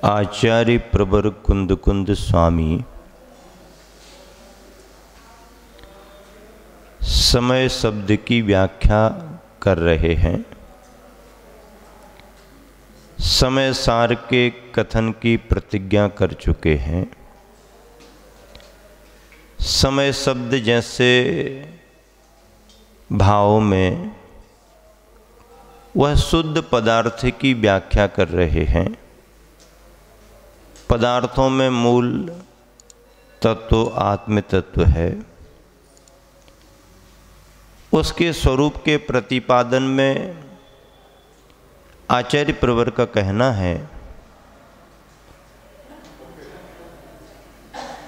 आचार्य प्रवर कुंद कुंद स्वामी समय शब्द की व्याख्या कर रहे हैं। समय सार के कथन की प्रतिज्ञा कर चुके हैं। समय शब्द जैसे भाव में वह शुद्ध पदार्थ की व्याख्या कर रहे हैं। पदार्थों में मूल तत्व आत्म तत्व है। उसके स्वरूप के प्रतिपादन में आचार्य प्रवर का कहना है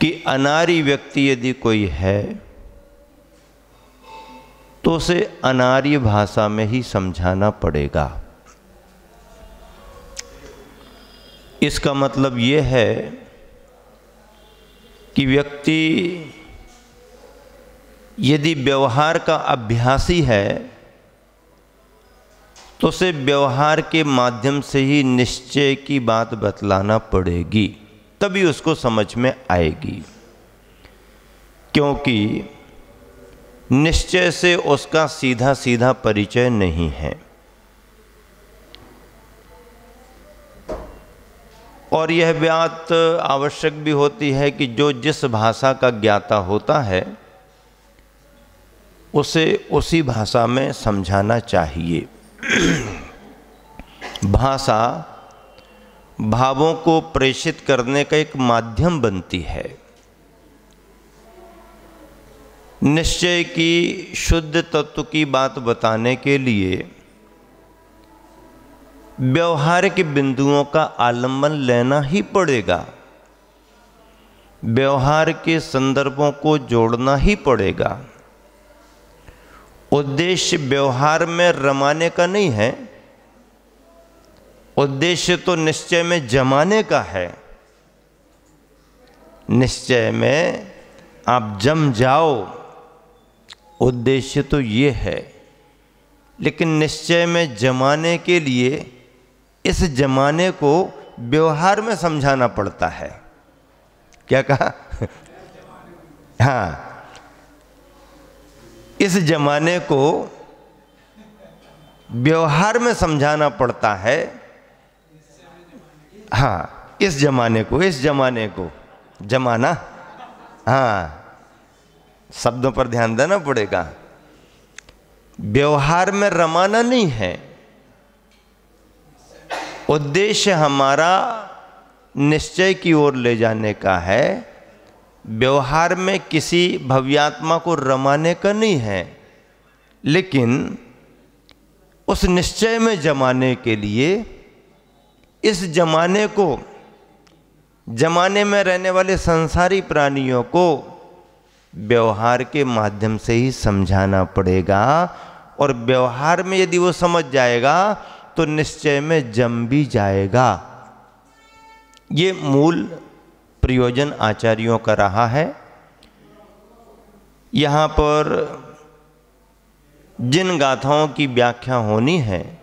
कि अनार्य व्यक्ति यदि कोई है तो उसे अनार्य भाषा में ही समझाना पड़ेगा। इसका मतलब ये है कि व्यक्ति यदि व्यवहार का अभ्यासी है तो उसे व्यवहार के माध्यम से ही निश्चय की बात बतलाना पड़ेगी, तभी उसको समझ में आएगी। क्योंकि निश्चय से उसका सीधा सीधा परिचय नहीं है। और यह बात आवश्यक भी होती है कि जो जिस भाषा का ज्ञाता होता है उसे उसी भाषा में समझाना चाहिए। भाषा भावों को प्रेषित करने का एक माध्यम बनती है। निश्चय की शुद्ध तत्व की बात बताने के लिए व्यवहारिक बिंदुओं का आलंबन लेना ही पड़ेगा। व्यवहार के संदर्भों को जोड़ना ही पड़ेगा। उद्देश्य व्यवहार में रमाने का नहीं है, उद्देश्य तो निश्चय में जमाने का है। निश्चय में आप जम जाओ, उद्देश्य तो ये है। लेकिन निश्चय में जमाने के लिए इस जमाने को व्यवहार में समझाना पड़ता है। क्या कहा? हाँ, इस जमाने को व्यवहार में समझाना पड़ता है। हाँ, इस जमाने को जमाना, हाँ, शब्दों पर ध्यान देना पड़ेगा। व्यवहार में रमाना नहीं है। उद्देश्य हमारा निश्चय की ओर ले जाने का है, व्यवहार में किसी भव्यात्मा को रमाने का नहीं है। लेकिन उस निश्चय में जमाने के लिए इस जमाने में रहने वाले संसारी प्राणियों को व्यवहार के माध्यम से ही समझाना पड़ेगा। और व्यवहार में यदि वो समझ जाएगा तो निश्चय में जम भी जाएगा। ये मूल प्रयोजन आचार्यों का रहा है। यहाँ पर जिन गाथाओं की व्याख्या होनी है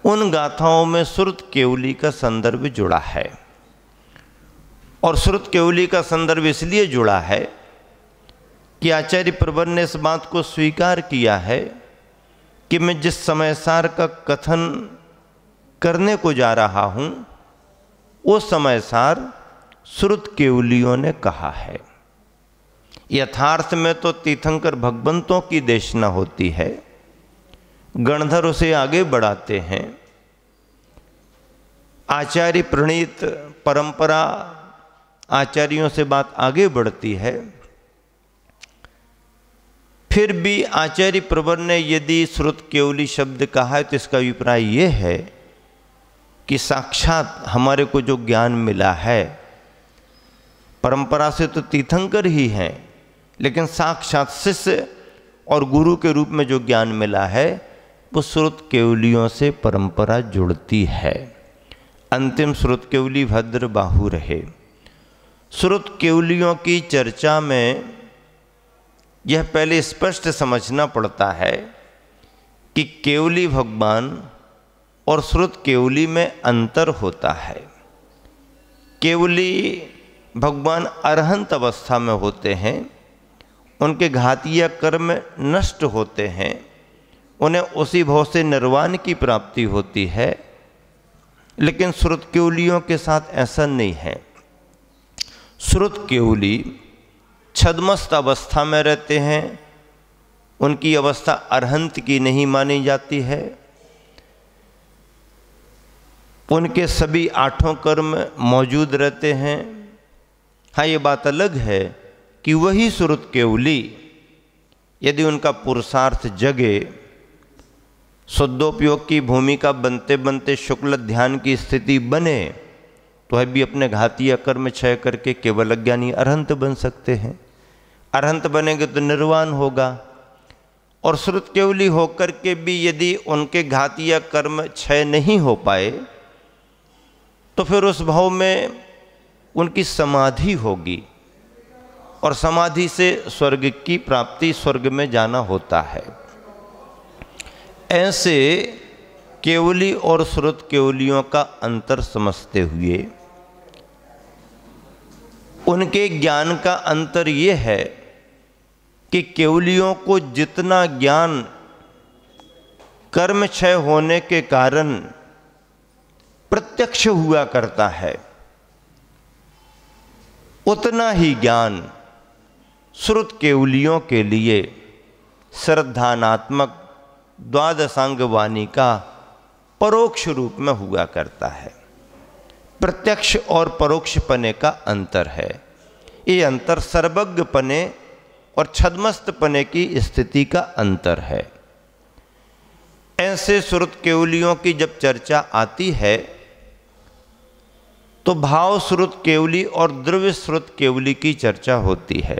उन गाथाओं में श्रुत केवली का संदर्भ जुड़ा है। और श्रुत केवली का संदर्भ इसलिए जुड़ा है कि आचार्य प्रवर ने इस बात को स्वीकार किया है कि मैं जिस समय सार का कथन करने को जा रहा हूं वो समय सार श्रुत केवलियों ने कहा है। यथार्थ में तो तीर्थंकर भगवंतों की देशना होती है, गणधर उसे आगे बढ़ाते हैं। आचार्य प्रणीत परंपरा आचार्यों से बात आगे बढ़ती है। फिर भी आचार्य प्रवर ने यदि श्रुत केवली शब्द कहा है तो इसका अभिप्राय ये है कि साक्षात हमारे को जो ज्ञान मिला है, परंपरा से तो तीर्थंकर ही हैं, लेकिन साक्षात शिष्य और गुरु के रूप में जो ज्ञान मिला है वो श्रुत केवलियों से परंपरा जुड़ती है। अंतिम श्रुत केवली भद्र बाहु रहे। श्रुत केवलियों की चर्चा में यह पहले स्पष्ट समझना पड़ता है कि केवली भगवान और श्रुत केवली में अंतर होता है। केवली भगवान अरहंत अवस्था में होते हैं, उनके घातीय कर्म नष्ट होते हैं, उन्हें उसी भाव से निर्वाण की प्राप्ति होती है। लेकिन श्रुत केवलियों के साथ ऐसा नहीं है। श्रुत केवली छद्मस्त अवस्था में रहते हैं, उनकी अवस्था अरहंत की नहीं मानी जाती है। उनके सभी आठों कर्म मौजूद रहते हैं। हाँ, ये बात अलग है कि वही श्रुत केवली यदि उनका पुरुषार्थ जगे, शुद्धोपयोग की भूमिका बनते बनते शुक्ल ध्यान की स्थिति बने, तो है भी अपने घातीय कर्म क्षय करके केवल अज्ञानी अरहंत बन सकते हैं। अरहंत बनेंगे तो निर्वाण होगा। और श्रुत केवली होकर के भी यदि उनके घातीय कर्म क्षय नहीं हो पाए, तो फिर उस भाव में उनकी समाधि होगी, और समाधि से स्वर्ग की प्राप्ति, स्वर्ग में जाना होता है। ऐसे केवली और श्रुत केवलियों का अंतर समझते हुए उनके ज्ञान का अंतर ये है कि केवलियों को जितना ज्ञान कर्म क्षय होने के कारण प्रत्यक्ष हुआ करता है, उतना ही ज्ञान श्रुत केवलियों के लिए श्रद्धानात्मक द्वादशांग वाणी का परोक्ष रूप में हुआ करता है। प्रत्यक्ष और परोक्ष पने का अंतर है। ये अंतर सर्वज्ञ पने और छद्मस्त पने की स्थिति का अंतर है। ऐसे श्रुत केवलियों की जब चर्चा आती है तो भाव श्रुत केवली और द्रव्य श्रुत केवली की चर्चा होती है।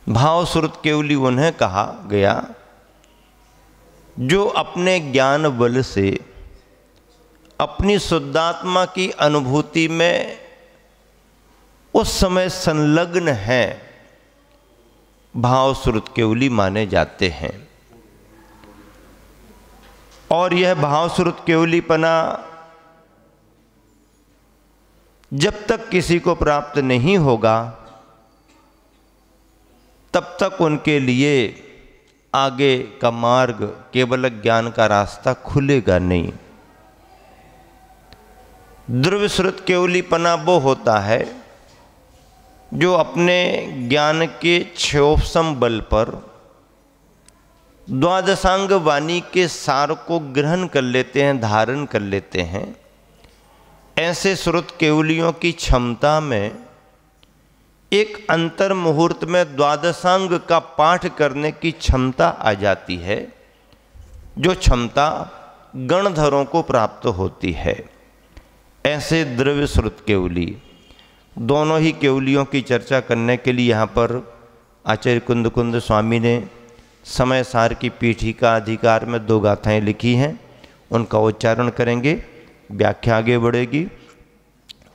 भाव श्रुत केवली उन्हें कहा गया जो अपने ज्ञान बल से अपनी शुद्धात्मा की अनुभूति में उस समय संलग्न हैं, भाव श्रुत केवली माने जाते हैं। और यह भाव श्रुत केवलीपना जब तक किसी को प्राप्त नहीं होगा, तब तक उनके लिए आगे का मार्ग, केवल ज्ञान का रास्ता खुलेगा नहीं। द्रव्य श्रुत केवलीपना वो होता है जो अपने ज्ञान के क्षयोपशम बल पर द्वादशांग वाणी के सार को ग्रहण कर लेते हैं, धारण कर लेते हैं। ऐसे श्रुत केवलियों की क्षमता में एक अंतर मुहूर्त में द्वादशांग का पाठ करने की क्षमता आ जाती है, जो क्षमता गणधरों को प्राप्त होती है। ऐसे द्रव्य श्रुत केवली, दोनों ही केवलियों की चर्चा करने के लिए यहाँ पर आचार्य कुंद कुंद स्वामी ने समय सार की पीठिका अधिकार में 2 गाथाएं लिखी हैं, उनका उच्चारण करेंगे, व्याख्या आगे बढ़ेगी।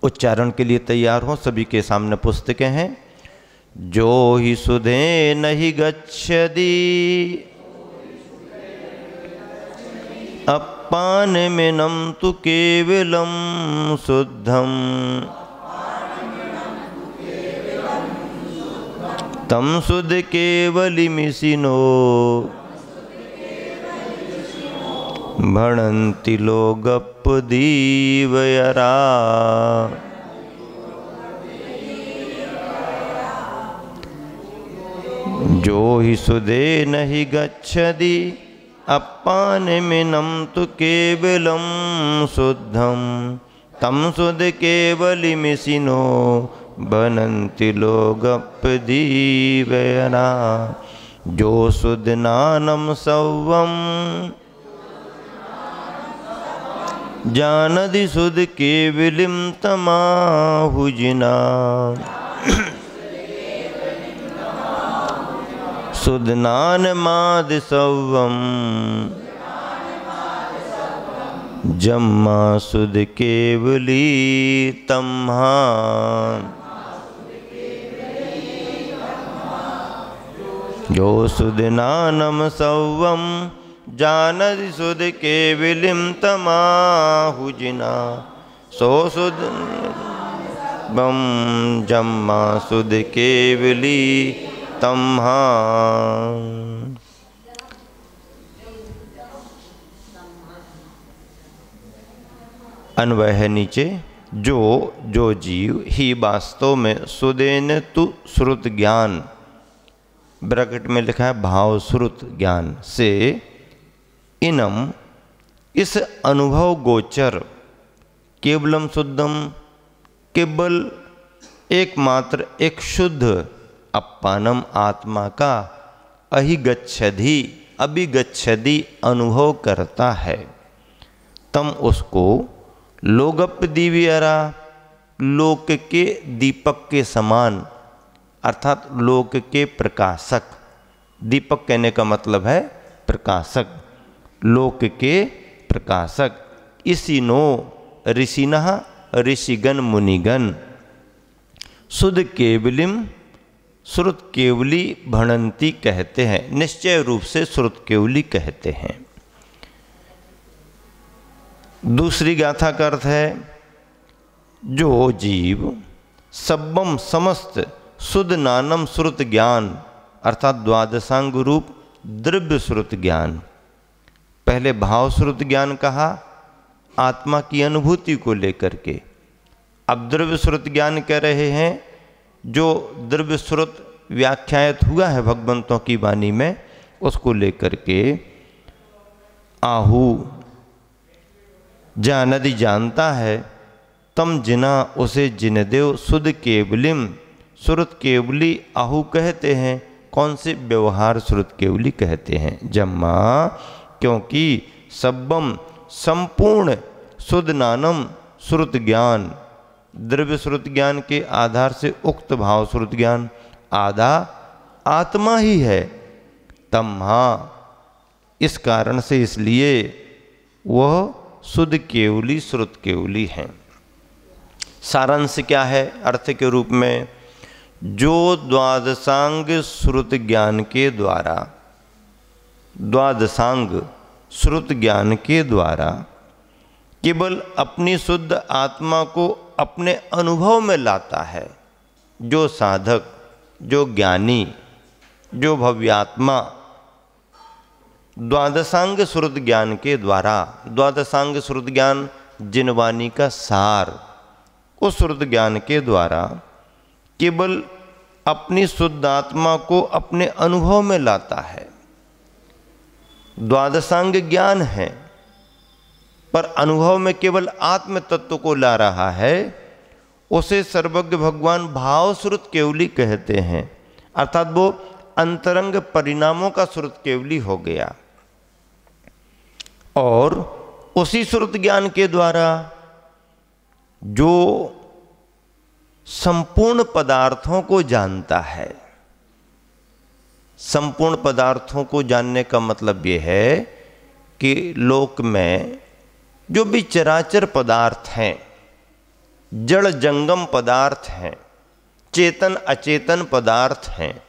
उच्चारण के लिए तैयार हो, सभी के सामने पुस्तकें हैं। जो ही सुधे नहीं गच्छति अपानमिनं तु केवलं शुद्धं तं शुद्ध केवलिमिषिनो भणन्ति लोगपदीवयरा। जो ही सुधे नहीं गच्छति अपानमिनं तु केवलं शुद्धं तं शुद्ध केवलिमिषिनो भणन्ति लोगपदीवयरा। जो शुद्ध नानं सौवं जानदि शुद्ध केवलिं तमाहुजिना। शुद्ध नानमाद सौवं जम्मा शुद्ध केवली तम्हा। जो शुद्ध नानम सौवं जानदि शुद्ध केवलिं तमाहुजिना। सो सुद बम जम्मा सुद केवली तम्हा। अन्वय है नीचे, जो जीव ही वास्तव में सुदेन तु श्रुत ज्ञान, ब्रैकेट में लिखा है भाव श्रुत ज्ञान से, इनम इस अनुभव गोचर, केवलम शुद्धम केवल एकमात्र एक शुद्ध अपानम आत्मा का अहिगच्छधि अभिगच्छधि अनुभव करता है, तम उसको लोगप दिव्यरा, लोक के दीपक के समान, अर्थात लोक के प्रकाशक, दीपक कहने का मतलब है प्रकाशक, लोक के प्रकाशक। इसी नो ऋषिनः ऋषिगण मुनिगण, शुद्ध केवलिम श्रुत केवली भणंती कहते हैं, निश्चय रूप से श्रुत केवली कहते हैं। दूसरी गाथा का अर्थ है, जो जीव सब्बम समस्त शुद्ध नानम श्रुत ज्ञान, अर्थात द्वादशांग रूप द्रव्य श्रुत ज्ञान, पहले भाव श्रुत ज्ञान कहा आत्मा की अनुभूति को लेकर के, अब द्रव्य श्रुत ज्ञान कह रहे हैं, जो द्रव्य श्रुत व्याख्यात हुआ है भगवंतों की वाणी में, उसको लेकर के आहू जानदि जानता है, तम जिना उसे जिनदेव शुद्ध केवलिम श्रुत केवली आहू कहते हैं। कौन से व्यवहार श्रुत केवली कहते हैं? जम्मा क्योंकि सब्बम संपूर्ण शुद्ध नानम श्रुत ज्ञान, द्रव्य श्रुत ज्ञान के आधार से उक्त भाव श्रुत ज्ञान आधा आत्मा ही है। तम्हा इस कारण से, इसलिए वह शुद्ध केवली श्रुत केवली हैं। सारांश क्या है अर्थ के रूप में? जो द्वादशांग श्रुत ज्ञान के द्वारा, द्वादशांग श्रुत ज्ञान के द्वारा केवल अपनी शुद्ध आत्मा को अपने अनुभव में लाता है, जो साधक, जो ज्ञानी, जो भव्यात्मा द्वादशांग श्रुत ज्ञान के द्वारा, द्वादशांग श्रुत ज्ञान जिनवाणी का सार, उस श्रुत ज्ञान के द्वारा केवल अपनी शुद्ध आत्मा को अपने अनुभव में लाता है। द्वादशांग ज्ञान है पर अनुभव में केवल आत्म तत्व को ला रहा है, उसे सर्वज्ञ भगवान भाव श्रुत केवली कहते हैं, अर्थात वो अंतरंग परिणामों का श्रुत केवली हो गया। और उसी श्रुत ज्ञान के द्वारा जो संपूर्ण पदार्थों को जानता है, संपूर्ण पदार्थों को जानने का मतलब ये है कि लोक में जो भी चराचर पदार्थ हैं, जड़ जंगम पदार्थ हैं, चेतन अचेतन पदार्थ हैं,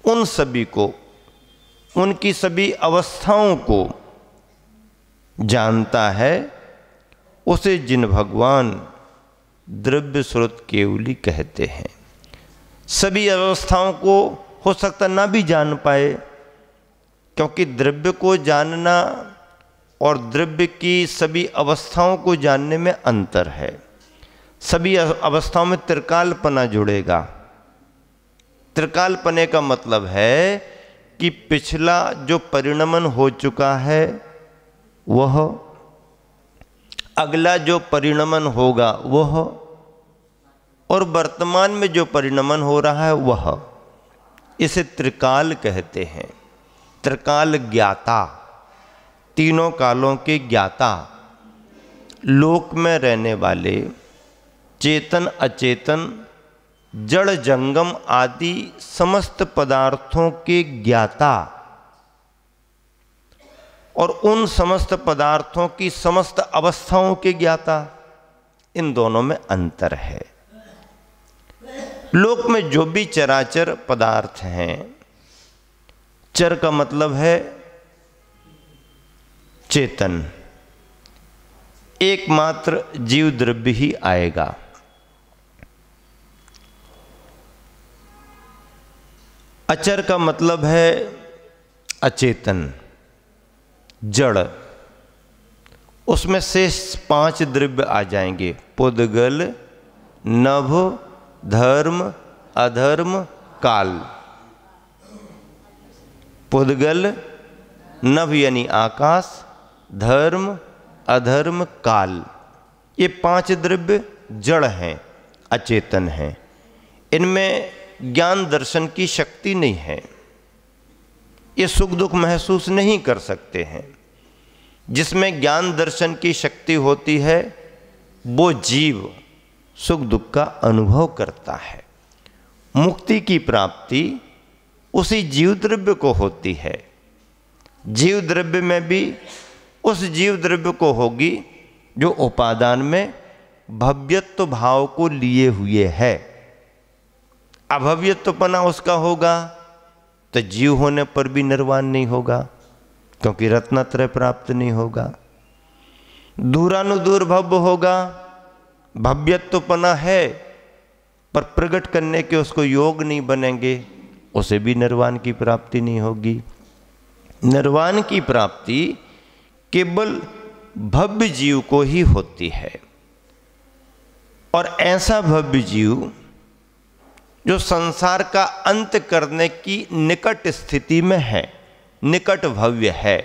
उन सभी को, उनकी सभी अवस्थाओं को जानता है, उसे जिन भगवान द्रव्य श्रुत केवली कहते हैं। सभी अवस्थाओं को हो सकता ना भी जान पाए, क्योंकि द्रव्य को जानना और द्रव्य की सभी अवस्थाओं को जानने में अंतर है। सभी अवस्थाओं में त्रिकालपना जुड़ेगा। त्रिकालपने का मतलब है कि पिछला जो परिणमन हो चुका है वह, अगला जो परिणमन होगा वह, और वर्तमान में जो परिणमन हो रहा है वह, इसे त्रिकाल कहते हैं। त्रिकाल ज्ञाता, तीनों कालों के ज्ञाता, लोक में रहने वाले चेतन अचेतन जड़ जंगम आदि समस्त पदार्थों के ज्ञाता, और उन समस्त पदार्थों की समस्त अवस्थाओं के ज्ञाता, इन दोनों में अंतर है। लोक में जो भी चराचर पदार्थ हैं, चर का मतलब है चेतन, एकमात्र जीव द्रव्य ही आएगा। अचर का मतलब है अचेतन, जड़। उसमें शेष 5 द्रव्य आ जाएंगे, पुद्गल, नभ, धर्म, अधर्म, काल। पुद्गल, नभ यानी आकाश, धर्म, अधर्म, काल, ये 5 द्रव्य जड़ हैं, अचेतन हैं। इनमें ज्ञान दर्शन की शक्ति नहीं है, ये सुख दुख महसूस नहीं कर सकते हैं। जिसमें ज्ञान दर्शन की शक्ति होती है वो जीव सुख दुख का अनुभव करता है। मुक्ति की प्राप्ति उसी जीव द्रव्य को होती है। जीव द्रव्य में भी उस जीव द्रव्य को होगी जो उपादान में भव्यत्व भाव को लिए हुए है। अभव्यत्वपना उसका होगा तो जीव होने पर भी निर्वाण नहीं होगा, क्योंकि रत्नत्रय प्राप्त नहीं होगा। दूरानुदूर भव्य होगा, भव्यत्वपना है पर प्रकट करने के उसको योग नहीं बनेंगे, उसे भी निर्वाण की प्राप्ति नहीं होगी। निर्वाण की प्राप्ति केवल भव्य जीव को ही होती है। और ऐसा भव्य जीव जो संसार का अंत करने की निकट स्थिति में है, निकट भव्य है,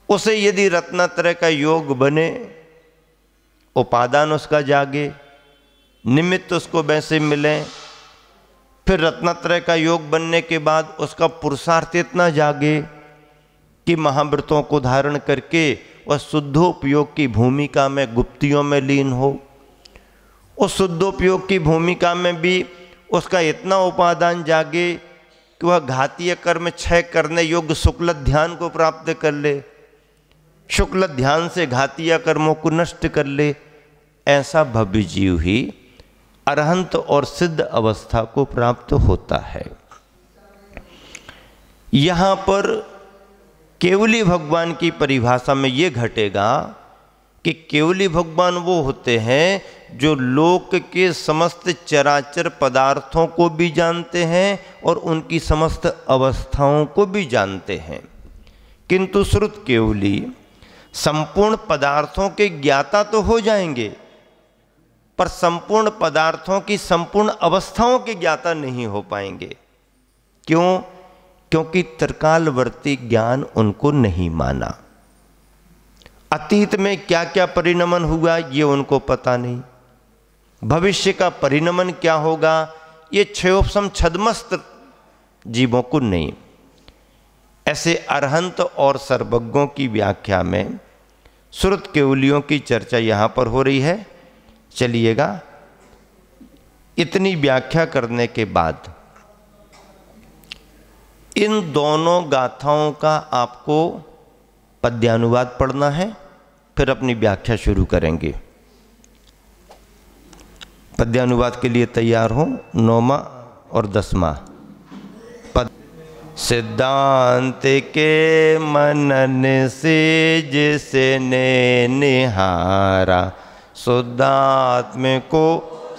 उसे यदि रत्नत्रय का योग बने, उपादान उसका जागे, निमित्त उसको वैसे मिले, फिर रत्नत्रय का योग बनने के बाद उसका पुरुषार्थ इतना जागे कि महाव्रतों को धारण करके वह शुद्धोपयोग की भूमिका में गुप्तियों में लीन हो। उस शुद्धोपयोग की भूमिका में भी उसका इतना उपादान जागे कि वह घातीय कर्म क्षय करने योग्य शुक्ल ध्यान को प्राप्त कर ले, शुक्ल ध्यान से घातीय कर्मों को नष्ट कर ले। ऐसा भव्य जीव ही अरहंत और सिद्ध अवस्था को प्राप्त होता है। यहाँ पर केवली भगवान की परिभाषा में ये घटेगा कि केवली भगवान वो होते हैं जो लोक के समस्त चराचर पदार्थों को भी जानते हैं और उनकी समस्त अवस्थाओं को भी जानते हैं। किंतु श्रुत केवली संपूर्ण पदार्थों के ज्ञाता तो हो जाएंगे, पर संपूर्ण पदार्थों की संपूर्ण अवस्थाओं के ज्ञाता नहीं हो पाएंगे। क्यों? क्योंकि त्रिकालवर्ती ज्ञान उनको नहीं माना। अतीत में क्या क्या परिणमन हुआ ये उनको पता नहीं, भविष्य का परिणमन क्या होगा ये क्षयोपम छद्मस्त जीवों को नहीं। ऐसे अरहंत और सर्वज्ञों की व्याख्या में श्रुत केवलियों की चर्चा यहाँ पर हो रही है। चलिएगा, इतनी व्याख्या करने के बाद इन दोनों गाथाओं का आपको पद्यानुवाद पढ़ना है, फिर अपनी व्याख्या शुरू करेंगे। पद्यानुवाद के लिए तैयार हो। 9वां और 10वां पद। सिद्धांत के मनन से जिसे ने निहारा, शुद्धात्म को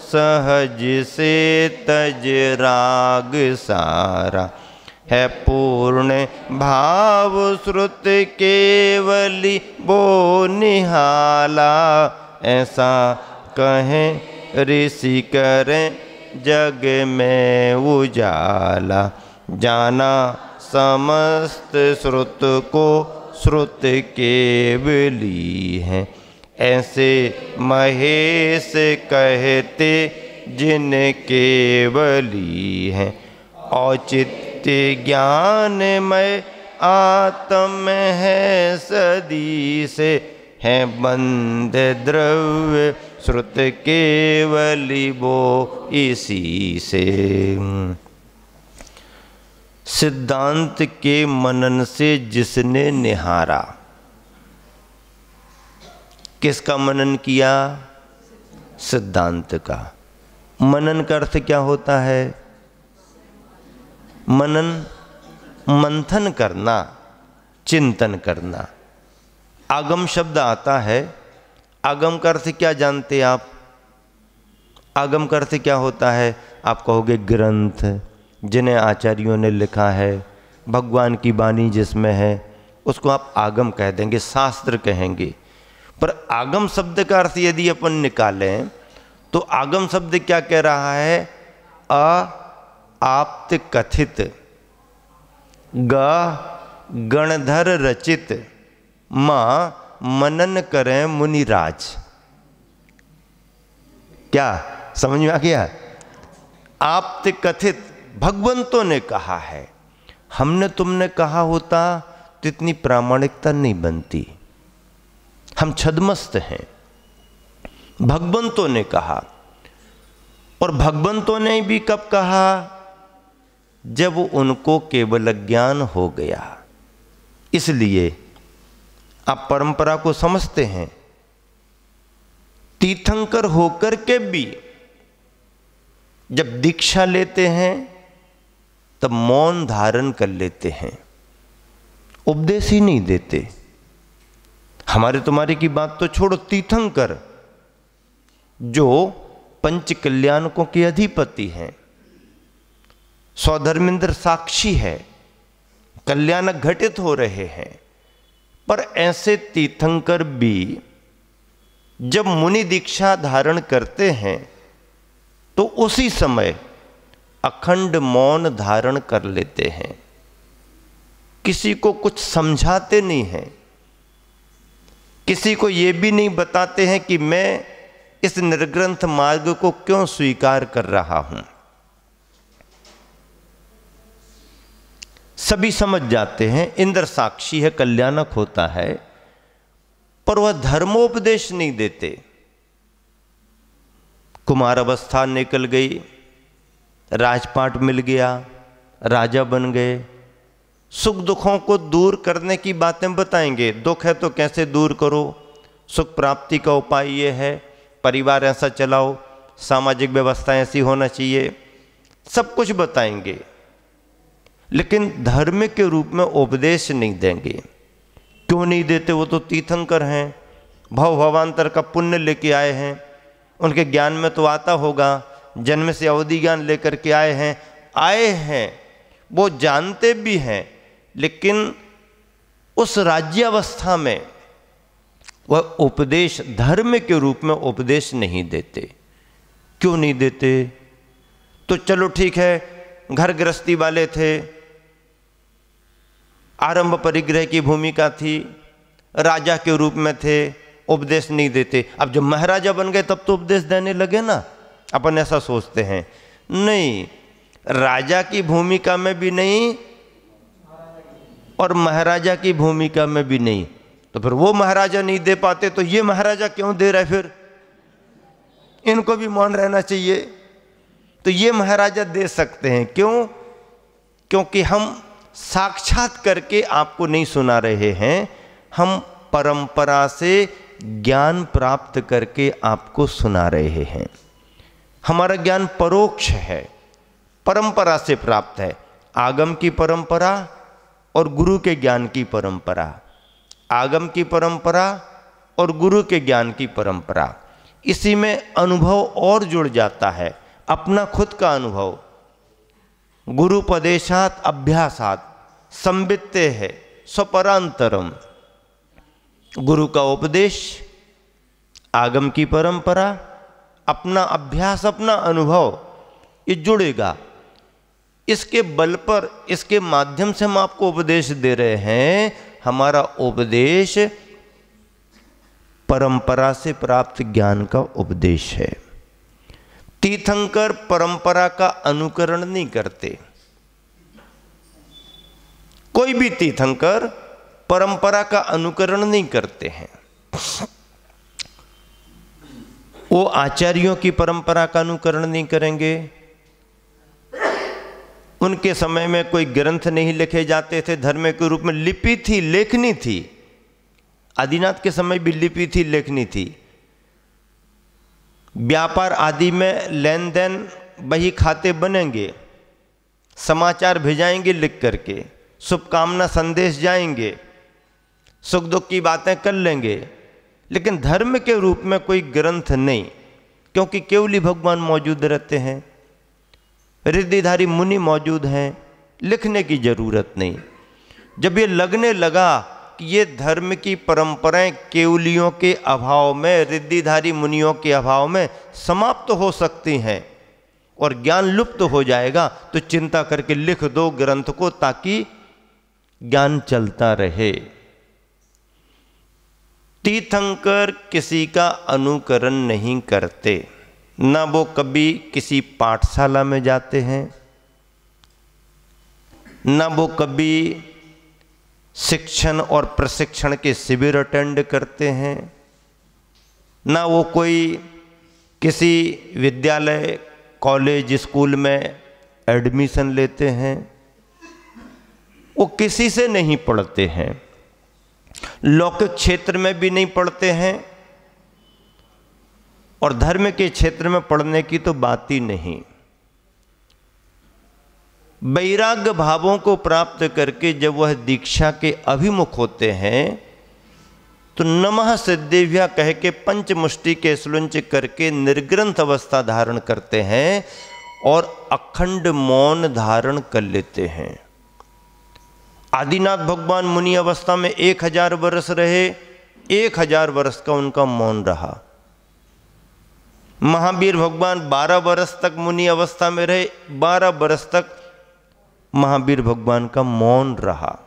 सहज से तज राग सारा। है पूर्ण भाव श्रुत केवली वो निहाला, ऐसा कहें ऋषि करें जग में उजाला। जाना समस्त श्रुत को श्रुत केवली है, ऐसे महेश कहते जिन केवली हैं। औचित्य ज्ञानमय आत्म है सदी से, है बंद द्रव्य श्रुत केवली वो इसी से। सिद्धांत के मनन से जिसने निहारा, किसका मनन किया? सिद्धांत का। मनन का अर्थ क्या होता है? मनन मंथन करना, चिंतन करना। आगम शब्द आता है आगम का अर्थ क्या जानते आप? आगम का अर्थ क्या होता है? आप कहोगे ग्रंथ जिन्हें आचार्यों ने लिखा है, भगवान की वाणी जिसमें है, उसको आप आगम कह देंगे, शास्त्र कहेंगे। पर आगम शब्द का अर्थ यदि अपन निकालें तो आगम शब्द क्या कह रहा है? आप्त कथित, गणधर रचित, माँ मनन करें मुनिराज। क्या समझ में आ गया? आप्त कथित भगवंतों ने कहा है, हमने तुमने कहा होता तो इतनी प्रामाणिकता नहीं बनती, हम छद्मस्त हैं। भगवंतों ने कहा, और भगवंतों ने भी कब कहा? जब उनको केवल ज्ञान हो गया। इसलिए आप परंपरा को समझते हैं, तीर्थंकर होकर के भी जब दीक्षा लेते हैं तब मौन धारण कर लेते हैं, उपदेश ही नहीं देते। हमारे तुम्हारे की बात तो छोड़ो, तीर्थंकर जो पंच कल्याणकों के अधिपति हैं, स्वधर्मेंद्र साक्षी है, कल्याणक घटित हो रहे हैं, पर ऐसे तीर्थंकर भी जब मुनि दीक्षा धारण करते हैं तो उसी समय अखंड मौन धारण कर लेते हैं, किसी को कुछ समझाते नहीं हैं, किसी को यह भी नहीं बताते हैं कि मैं इस निर्ग्रंथ मार्ग को क्यों स्वीकार कर रहा हूं। सभी समझ जाते हैं, इंद्र साक्षी है, कल्याणक होता है, पर वह धर्मोपदेश नहीं देते। कुमार अवस्था निकल गई, राजपाट मिल गया, राजा बन गए, सुख दुखों को दूर करने की बातें बताएंगे। दुख है तो कैसे दूर करो, सुख प्राप्ति का उपाय ये है, परिवार ऐसा चलाओ, सामाजिक व्यवस्था ऐसी होना चाहिए, सब कुछ बताएंगे, लेकिन धर्म के रूप में उपदेश नहीं देंगे। क्यों नहीं देते? वो तो तीर्थंकर हैं, भव भवांतर का पुण्य लेके आए हैं, उनके ज्ञान में तो आता होगा, जन्म से अवधि ज्ञान लेकर के आए हैं, वो जानते भी हैं, लेकिन उस राज्यावस्था में वह उपदेश धर्म के रूप में उपदेश नहीं देते। क्यों नहीं देते? तो चलो ठीक है, घर गृहस्थी वाले थे, आरंभ परिग्रह की भूमिका थी, राजा के रूप में थे, उपदेश नहीं देते। अब जब महाराजा बन गए तब तो उपदेश देने लगे ना। अपन ऐसा सोचते हैं, नहीं, राजा की भूमिका में भी नहीं और महाराजा की भूमिका में भी नहीं। तो फिर वो महाराजा नहीं दे पाते तो ये महाराजा क्यों दे रहे? फिर इनको भी मौन रहना चाहिए। तो ये महाराजा दे सकते हैं। क्यों? क्योंकि हम साक्षात करके आपको नहीं सुना रहे हैं, हम परंपरा से ज्ञान प्राप्त करके आपको सुना रहे हैं। हमारा ज्ञान परोक्ष है, परंपरा से प्राप्त है, आगम की परंपरा और गुरु के ज्ञान की परंपरा, आगम की परंपरा और गुरु के ज्ञान की परंपरा। इसी में अनुभव और जुड़ जाता है, अपना खुद का अनुभव। गुरुपदेशात अभ्यासात संवित्ते है स्वपरांतरम। गुरु का उपदेश, आगम की परंपरा, अपना अभ्यास, अपना अनुभव, ये जुड़ेगा। इसके बल पर, इसके माध्यम से हम आपको उपदेश दे रहे हैं। हमारा उपदेश परंपरा से प्राप्त ज्ञान का उपदेश है। तीर्थंकर परंपरा का अनुकरण नहीं करते। कोई भी तीर्थंकर परंपरा का अनुकरण नहीं करते हैं। वो आचार्यों की परंपरा का अनुकरण नहीं करेंगे। उनके समय में कोई ग्रंथ नहीं लिखे जाते थे, धर्म के रूप में लिपि थी, लेखनी थी। आदिनाथ के समय भी लिपि थी, लेखनी थी। व्यापार आदि में लेन देन, बही खाते बनेंगे, समाचार भेजाएंगे लिख करके, शुभकामना संदेश जाएंगे, सुख दुख की बातें कर लेंगे, लेकिन धर्म के रूप में कोई ग्रंथ नहीं, क्योंकि केवली भगवान मौजूद रहते हैं, रिद्धिधारी मुनि मौजूद हैं, लिखने की जरूरत नहीं। जब ये लगने लगा कि ये धर्म की परंपराएं केवलियों के अभाव में, रिद्धिधारी मुनियों के अभाव में समाप्त हो सकती हैं और ज्ञान लुप्त हो जाएगा, तो चिंता करके लिख दो ग्रंथ को, ताकि ज्ञान चलता रहे। तीर्थंकर किसी का अनुकरण नहीं करते, ना वो कभी किसी पाठशाला में जाते हैं, ना वो कभी शिक्षण और प्रशिक्षण के शिविर अटेंड करते हैं, ना वो कोई किसी विद्यालय, कॉलेज, स्कूल में एडमिशन लेते हैं। वो किसी से नहीं पढ़ते हैं, लौकिक क्षेत्र में भी नहीं पढ़ते हैं, और धर्म के क्षेत्र में पढ़ने की तो बात ही नहीं। वैराग्य भावों को प्राप्त करके जब वह दीक्षा के अभिमुख होते हैं, तो नमः सिद्धेभ्या कह के पंचमुष्टि के स्लुंच करके निर्ग्रंथ अवस्था धारण करते हैं और अखंड मौन धारण कर लेते हैं। आदिनाथ भगवान मुनि अवस्था में 1000 वर्ष रहे, 1000 वर्ष का उनका मौन रहा। महावीर भगवान 12 वर्ष तक मुनि अवस्था में रहे, 12 वर्ष तक महावीर भगवान का मौन रहा।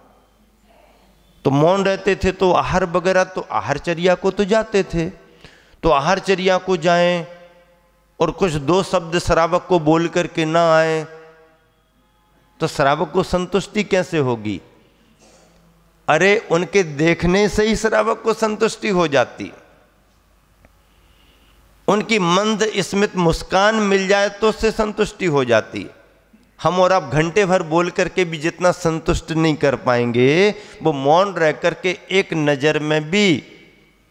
तो मौन रहते थे तो आहार वगैरह, तो आहारचर्या को तो जाते थे, तो आहारचर्या को जाएं और कुछ 2 शब्द श्रावक को बोल करके ना आए, तो श्रावक को संतुष्टि कैसे होगी? अरे उनके देखने से ही श्रावक को संतुष्टि हो जाती। उनकी मंद स्मित मुस्कान मिल जाए तो उससे संतुष्टि हो जाती। हम और आप घंटे भर बोल करके भी जितना संतुष्ट नहीं कर पाएंगे, वो मौन रह करके एक नज़र में भी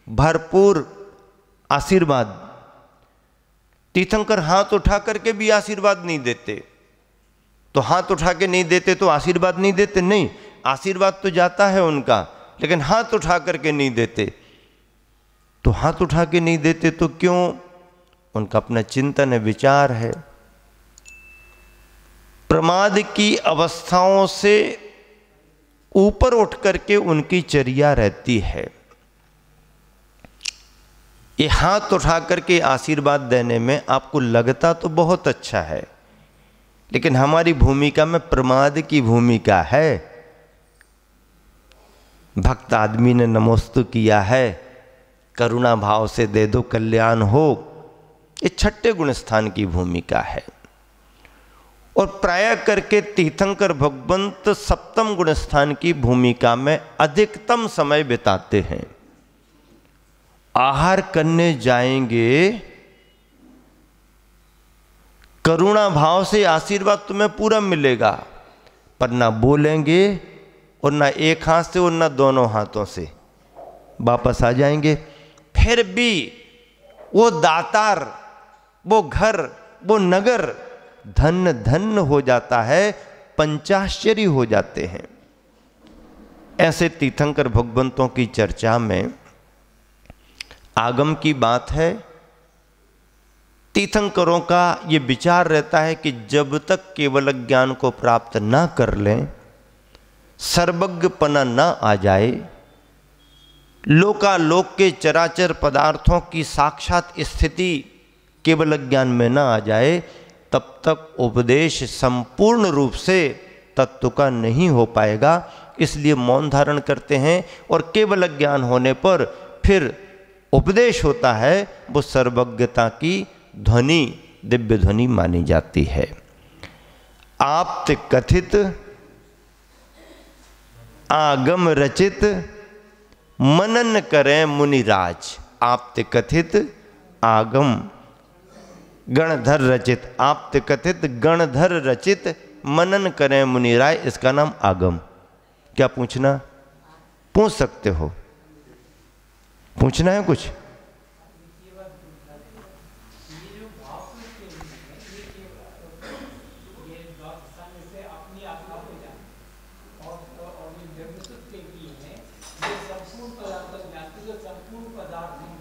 भरपूर आशीर्वाद। तीर्थंकर हाथ उठा करके भी आशीर्वाद नहीं देते, तो हाथ उठा के नहीं देते तो आशीर्वाद नहीं देते? नहीं, आशीर्वाद तो जाता है उनका, लेकिन हाथ उठा करके नहीं देते। तो हाथ उठा के नहीं देते तो क्यों? उनका अपना चिंतन है, विचार है। प्रमाद की अवस्थाओं से ऊपर उठ करके उनकी चर्या रहती है। ये हाथ उठा करके आशीर्वाद देने में आपको लगता तो बहुत अच्छा है, लेकिन हमारी भूमिका में प्रमाद की भूमिका है। भक्त आदमी ने नमोस्तु किया है, करुणा भाव से दे दो कल्याण हो, ये 6ठे गुण स्थान की भूमिका है। और प्राय करके तीर्थंकर भगवंत 7वें गुण स्थान की भूमिका में अधिकतम समय बिताते हैं। आहार करने जाएंगे, करुणा भाव से आशीर्वाद तुम्हें पूरा मिलेगा, पर ना बोलेंगे और ना एक हाथ से और ना दोनों हाथों से, वापस आ जाएंगे। फिर भी वो दातार, वो घर, वो नगर धन्य धन्य हो जाता है, पंचाश्चर्य हो जाते हैं। ऐसे तीर्थंकर भगवंतों की चर्चा में आगम की बात है। तीर्थंकरों का ये विचार रहता है कि जब तक केवल ज्ञान को प्राप्त ना कर लें, सर्वज्ञपना ना आ जाए, लोकालोक के चराचर पदार्थों की साक्षात स्थिति केवल ज्ञान में ना आ जाए, तब तक उपदेश संपूर्ण रूप से तत्व का नहीं हो पाएगा। इसलिए मौन धारण करते हैं और केवल ज्ञान होने पर फिर उपदेश होता है, वो सर्वज्ञता की ध्वनि, दिव्य ध्वनि मानी जाती है। आप्त कथित आगम रचित मनन करें मुनिराज। आप्त कथित आगम गणधर रचित, आप्त कथित गणधर रचित मनन करें मुनिराय, इसका नाम आगम। क्या पूछना? पूछ सकते हो, पूछना है कुछ?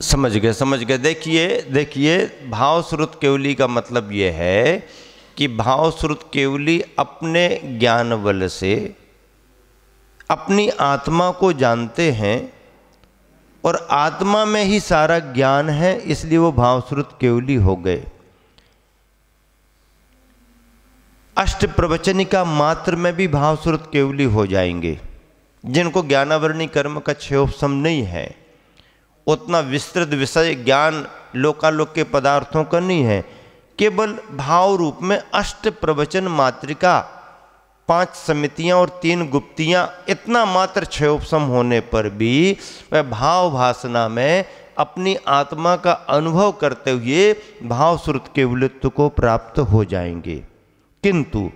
समझ गए। देखिए भाव श्रुत केवली का मतलब ये है कि भाव श्रुत केवली अपने ज्ञान बल से अपनी आत्मा को जानते हैं और आत्मा में ही सारा ज्ञान है, इसलिए वो भाव श्रुत केवली हो गए। अष्ट प्रवचनिका मात्र में भी भाव श्रुत केवली हो जाएंगे। जिनको ज्ञानावरणी कर्म का क्षयोपशम नहीं है, उतना विस्तृत विषय ज्ञान लोकालोक के पदार्थों का नहीं है, केवल भाव रूप में अष्ट प्रवचन मात्रिका, 5 समितियां और 3 गुप्तियां, इतना मात्र क्षयोपशम होने पर भी वह भाव भासना में अपनी आत्मा का अनुभव करते हुए भाव श्रुत केवलित्व को प्राप्त हो जाएंगे। किंतु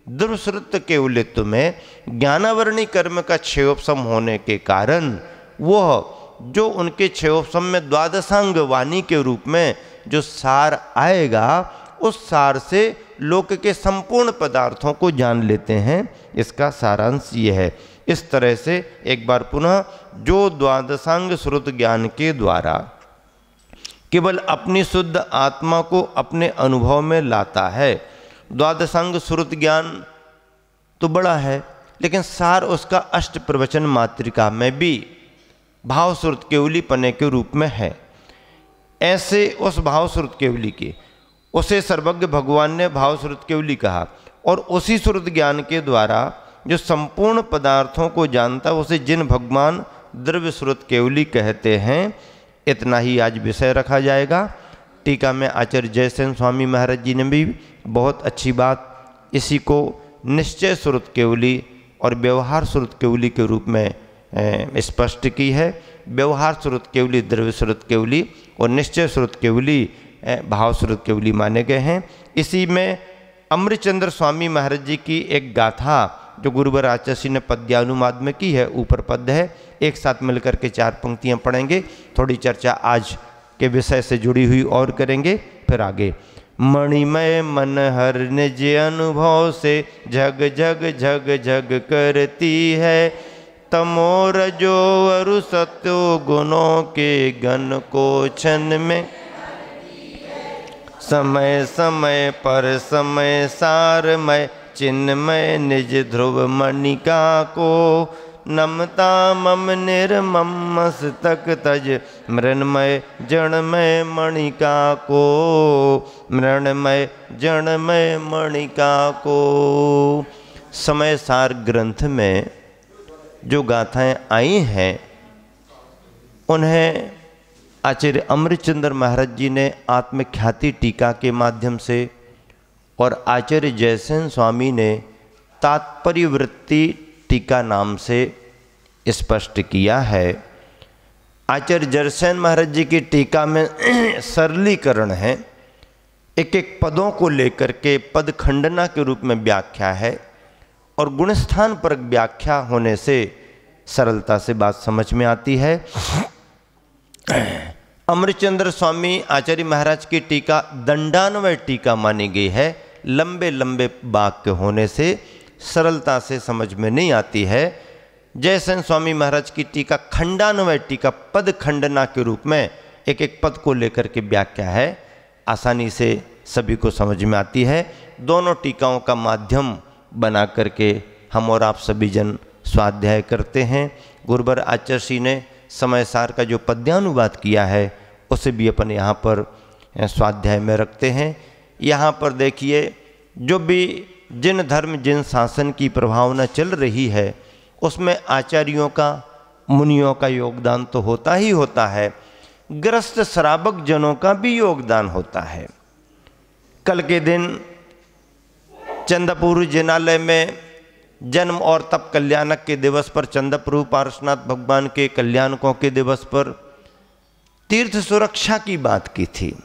दुर्श्रुत केवलित्व में ज्ञानावरणी कर्म का क्षयोपशम होने के कारण वह जो उनके क्षयोपशम में द्वादशांग वाणी के रूप में जो सार आएगा, उस सार से लोक के संपूर्ण पदार्थों को जान लेते हैं। इसका सारांश ये है। इस तरह से एक बार पुनः जो द्वादशांग श्रुत ज्ञान के द्वारा केवल अपनी शुद्ध आत्मा को अपने अनुभव में लाता है, द्वादशांग श्रुत ज्ञान तो बड़ा है, लेकिन सार उसका अष्ट प्रवचन मात्रिका में भी भाव श्रुत केवली पने के रूप में है। ऐसे उस भाव श्रुत केवली के उसे सर्वज्ञ भगवान ने भाव श्रुत केवली कहा, और उसी श्रुत ज्ञान के द्वारा जो संपूर्ण पदार्थों को जानता उसे जिन भगवान द्रव्य श्रुत केवली कहते हैं। इतना ही आज विषय रखा जाएगा। टीका में आचार्य जयसेन स्वामी महाराज जी ने भी बहुत अच्छी बात इसी को निश्चय श्रुत केवली और व्यवहार श्रुत केवली के रूप में स्पष्ट की है। व्यवहार श्रुत केवली द्रव्य श्रुत केवली और निश्चय श्रुत केवली भाव श्रुत केवली माने गए हैं। इसी में अमृतचंद्र स्वामी महाराज जी की एक गाथा जो गुरुवर आचार्य ने पद्यानुवाद में की है, ऊपर पद है, एक साथ मिलकर के 4 पंक्तियां पढ़ेंगे। थोड़ी चर्चा आज के विषय से जुड़ी हुई और करेंगे, फिर आगे। मणिमय मन हर निज अनुभव से झग झग झग झग करती है, तमोर जो अरु सत्यो गुणों के गण को क्षण में, समय समय पर समय सारमय चिन्मय निज ध्रुव मणिका को, नमता मम निर्मम मस्तक तज मृण्मय जड़मय मणिका को, मृण्मय जड़मय मणिका को। समय सार ग्रंथ में जो गाथाएं आई हैं उन्हें आचार्य अमृतचंद्र महाराज जी ने आत्मख्याति टीका के माध्यम से और आचार्य जयसेन स्वामी ने तात्पर्यवृत्ति टीका नाम से स्पष्ट किया है। आचार्य जयसेन महाराज जी की टीका में सरलीकरण है, एक एक पदों को लेकर के पद खंडना के रूप में व्याख्या है और गुणस्थान पर व्याख्या होने से सरलता से बात समझ में आती है। अमृतचंद्र स्वामी आचार्य महाराज की टीका दंडान्वय टीका मानी गई है। लंबे लंबे वाक्य होने से सरलता से समझ में नहीं आती है। जयसेन स्वामी महाराज की टीका खंडान्वय टीका, पद खंडना के रूप में एक एक पद को लेकर के व्याख्या है, आसानी से सभी को समझ में आती है। दोनों टीकाओं का माध्यम बना करके हम और आप सभी जन स्वाध्याय करते हैं। गुरुवर आचार्य ने समय सार का जो पद्यानुवाद किया है उसे भी अपन यहाँ पर स्वाध्याय में रखते हैं। यहाँ पर देखिए, जो भी जिन धर्म जिन शासन की प्रभावना चल रही है उसमें आचार्यों का, मुनियों का योगदान तो होता ही होता है, ग्रस्त श्रावक जनों का भी योगदान होता है। कल के दिन चंद्रपुर जिनालय में जन्म और तप कल्याणक के दिवस पर, चंद्रप्रभु पार्श्वनाथ भगवान के कल्याणकों के दिवस पर तीर्थ सुरक्षा की बात की थी।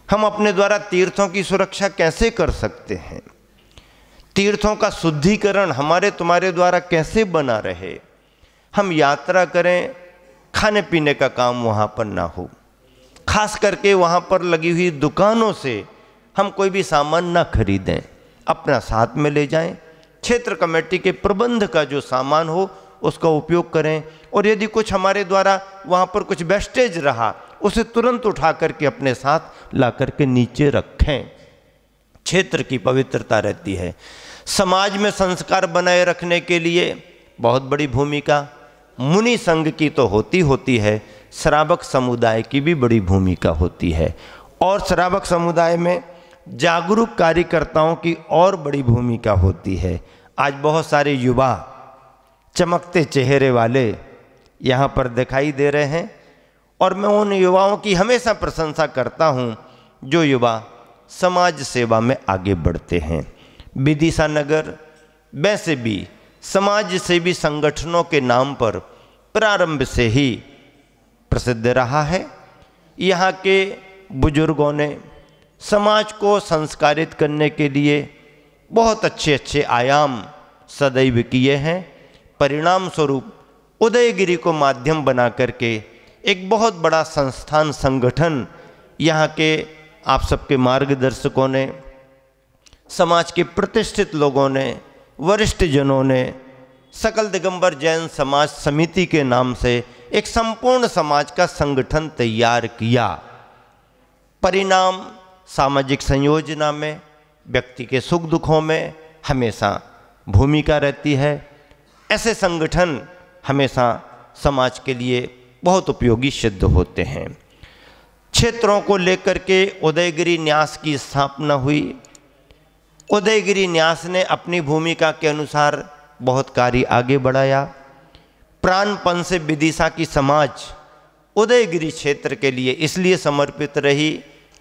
हम अपने द्वारा तीर्थों की सुरक्षा कैसे कर सकते हैं, तीर्थों का शुद्धिकरण हमारे तुम्हारे द्वारा कैसे बना रहे। हम यात्रा करें, खाने पीने का काम वहाँ पर ना हो, खास करके वहाँ पर लगी हुई दुकानों से हम कोई भी सामान ना खरीदें, अपना साथ में ले जाएं। क्षेत्र कमेटी के प्रबंध का जो सामान हो उसका उपयोग करें, और यदि कुछ हमारे द्वारा वहाँ पर कुछ वेस्टेज रहा उसे तुरंत उठा करके अपने साथ ला करके नीचे रखें। क्षेत्र की पवित्रता रहती है। समाज में संस्कार बनाए रखने के लिए बहुत बड़ी भूमिका मुनि संघ की तो होती है, श्रावक समुदाय की भी बड़ी भूमिका होती है, और श्रावक समुदाय में जागरूक कार्यकर्ताओं की और बड़ी भूमिका होती है। आज बहुत सारे युवा चमकते चेहरे वाले यहाँ पर दिखाई दे रहे हैं, और मैं उन युवाओं की हमेशा प्रशंसा करता हूँ जो युवा समाज सेवा में आगे बढ़ते हैं। विदिशा नगर वैसे भी समाज सेवी संगठनों के नाम पर प्रारंभ से ही प्रसिद्ध रहा है। यहाँ के बुजुर्गों ने समाज को संस्कारित करने के लिए बहुत अच्छे अच्छे आयाम सदैव किए हैं। परिणाम स्वरूप उदयगिरी को माध्यम बना करके एक बहुत बड़ा संस्थान संगठन यहाँ के आप सबके मार्गदर्शकों ने, समाज के प्रतिष्ठित लोगों ने, वरिष्ठ जनों ने सकल दिगंबर जैन समाज समिति के नाम से एक संपूर्ण समाज का संगठन तैयार किया। परिणाम सामाजिक संयोजना में, व्यक्ति के सुख दुखों में हमेशा भूमिका रहती है। ऐसे संगठन हमेशा समाज के लिए बहुत उपयोगी सिद्ध होते हैं। क्षेत्रों को लेकर के उदयगिरी न्यास की स्थापना हुई। उदयगिरी न्यास ने अपनी भूमिका के अनुसार बहुत कार्य आगे बढ़ाया। प्राणपन से विदिशा की समाज उदयगिरी क्षेत्र के लिए इसलिए समर्पित रही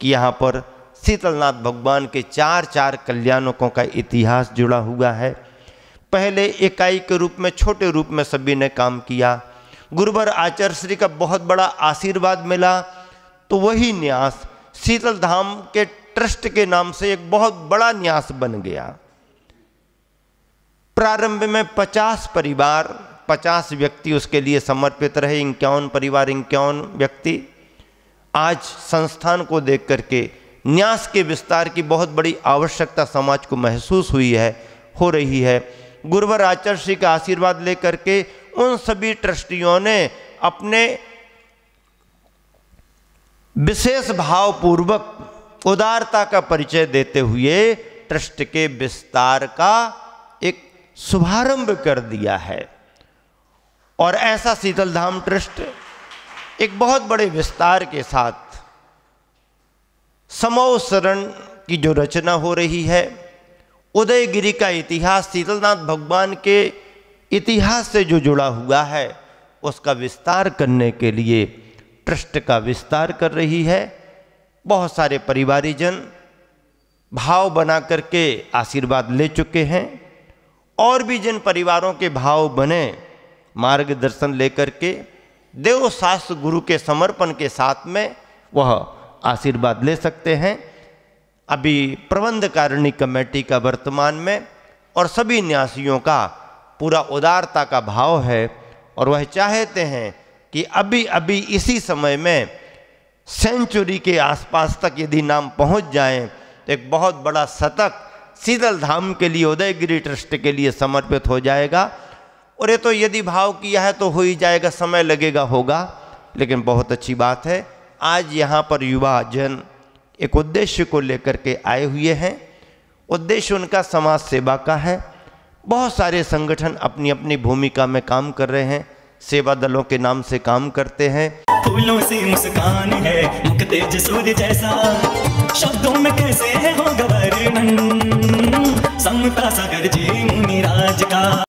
कि यहाँ पर शीतलनाथ भगवान के चार कल्याणकों का इतिहास जुड़ा हुआ है। पहले इकाई के रूप में, छोटे रूप में सभी ने काम किया। गुरुवर आचार्य श्री का बहुत बड़ा आशीर्वाद मिला, तो वही न्यास शीतल धाम के ट्रस्ट के नाम से एक बहुत बड़ा न्यास बन गया। प्रारंभ में 50 परिवार, 50 व्यक्ति उसके लिए समर्पित रहे। 51 परिवार, 51 व्यक्ति। आज संस्थान को देख करके न्यास के विस्तार की बहुत बड़ी आवश्यकता समाज को महसूस हुई है, हो रही है। गुरुवर आचार्य श्री का आशीर्वाद लेकर के उन सभी ट्रस्टियों ने अपने विशेष भावपूर्वक उदारता का परिचय देते हुए ट्रस्ट के विस्तार का एक शुभारंभ कर दिया है। और ऐसा शीतलधाम ट्रस्ट एक बहुत बड़े विस्तार के साथ समूह शरण की जो रचना हो रही है, उदयगिरी का इतिहास शीतलनाथ भगवान के इतिहास से जो जुड़ा हुआ है उसका विस्तार करने के लिए ट्रस्ट का विस्तार कर रही है। बहुत सारे परिवारीजन भाव बना करके आशीर्वाद ले चुके हैं, और भी जिन परिवारों के भाव बने मार्गदर्शन लेकर के देव शास्त्र गुरु के समर्पण के साथ में वह आशीर्वाद ले सकते हैं। अभी प्रबंध कारिणी कमेटी का वर्तमान में और सभी न्यासियों का पूरा उदारता का भाव है, और वह चाहते हैं कि अभी अभी इसी समय में सेंचुरी के आसपास तक यदि नाम पहुंच जाएं तो एक बहुत बड़ा शतक शीतल धाम के लिए, उदयगिरी ट्रस्ट के लिए समर्पित हो जाएगा। और ये तो यदि भाव किया है तो हो ही जाएगा, समय लगेगा, होगा। लेकिन बहुत अच्छी बात है, आज यहाँ पर युवा जन एक उद्देश्य को लेकर के आए हुए हैं। उद्देश्य उनका समाज सेवा का है। बहुत सारे संगठन अपनी अपनी भूमिका में काम कर रहे हैं, सेवा दलों के नाम से काम करते हैं। फूलों से मुस्कान है, मुख तेज सूर्य जैसा, शब्दों में कैसे है होगा वर्णन, समता सागर जी मुनिराज का।